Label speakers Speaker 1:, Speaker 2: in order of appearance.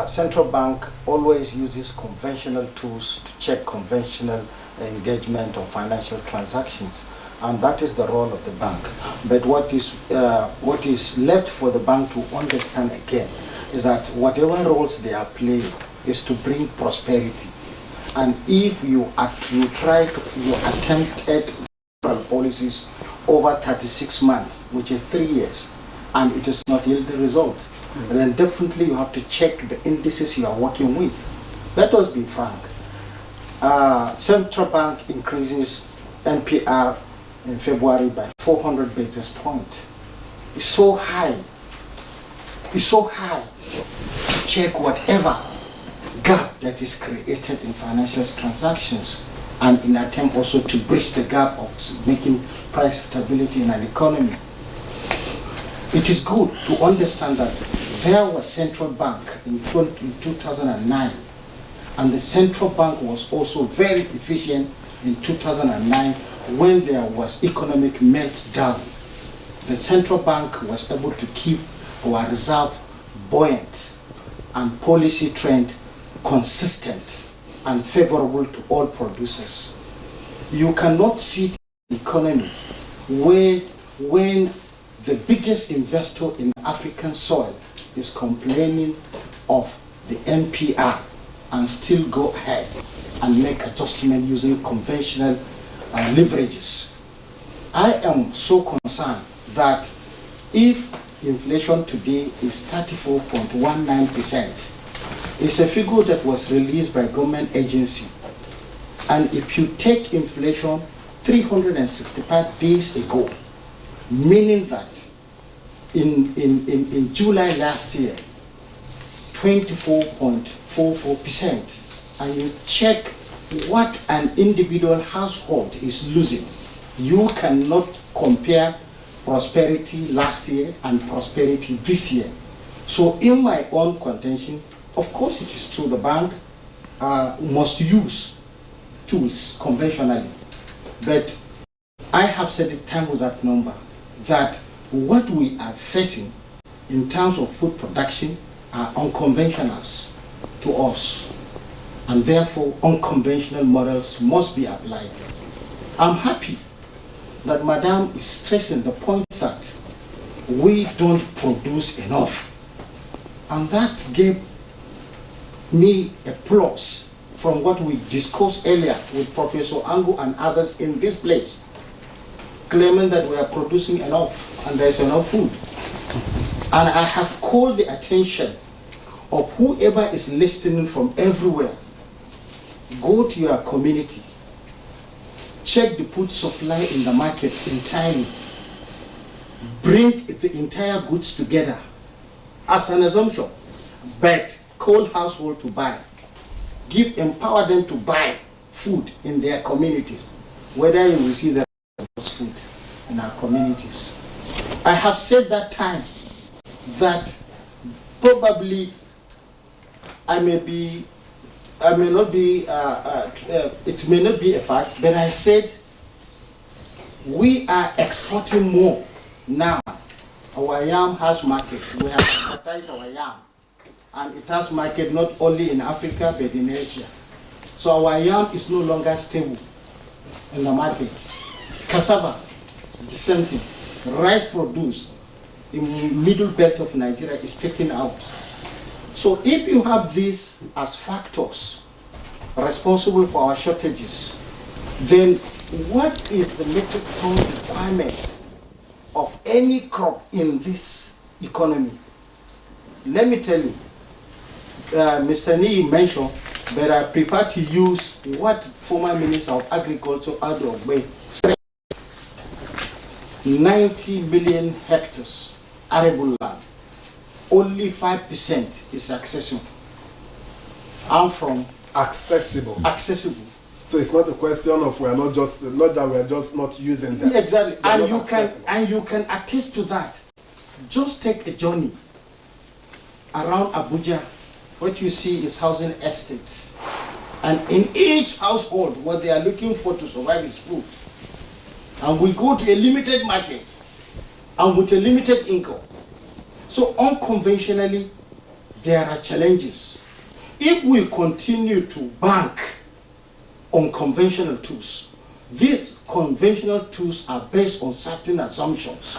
Speaker 1: Central bank always uses conventional tools to check conventional engagement of financial transactions, and that is the role of the bank. But what is left for the bank to understand again is that whatever roles they are playing is to bring prosperity. And if you attempted policies over 36 months, which is 3 years, and it is not yielding result, then definitely you have to check the indices you are working with. Let us be frank. Central Bank increases NPR in February by 400 basis points. It's so high. It's so high to check whatever gap that is created in financial transactions, and in attempt also to bridge the gap of making price stability in an economy. It is good to understand that there was central bank in 2009, and the central bank was also very efficient in 2009 when there was economic meltdown. The central bank was able to keep our reserve buoyant and policy trend consistent and favorable to all producers. You cannot see the economy when the biggest investor in African soil is complaining of the NPR and still go ahead and make adjustment using conventional leverages. I am so concerned that if inflation today is 34.19%, it's a figure that was released by government agency. And if you take inflation 365 days ago, meaning that in July last year, 24.44%, and you check what an individual household is losing, you cannot compare prosperity last year and prosperity this year. So in my own contention, of course it is true the bank must use tools conventionally, but I have said it time without number that what we are facing in terms of food production are unconventionals to us, and therefore unconventional models must be applied. I'm happy that Madam is stressing the point that we don't produce enough, and that gave me a plus from what we discussed earlier with Professor Angu and others in this place, claiming that we are producing enough and there is enough food. And I have called the attention of whoever is listening from everywhere. Go to your community, check the food supply in the market entirely, bring the entire goods together as an assumption, but call household to buy, empower them to buy food in their communities, whether you will see that food in our communities. I have said that time that probably it may not be a fact, but I said we are exporting more now. Our yam has market. We have advertised our yam, and it has market not only in Africa but in Asia. So our yam is no longer stable in the market. Cassava, the same thing. Rice produced in the middle belt of Nigeria is taken out. So if you have these as factors responsible for our shortages, then what is the metric ton requirement of any crop in this economy? Let me tell you, Mr. Nii mentioned, but I prefer to use what former Minister of Agriculture, Adogbe, said. 90 million hectares arable land, only 5% is accessible. I'm from
Speaker 2: accessible. So it's not a question of not that we are just not using them.
Speaker 1: Yeah, exactly, and you can attest to that. Just take a journey around Abuja. What you see is housing estates, and in each household, what they are looking for to survive is food. And we go to a limited market and with a limited income. So unconventionally, there are challenges. If we continue to bank on conventional tools, these conventional tools are based on certain assumptions.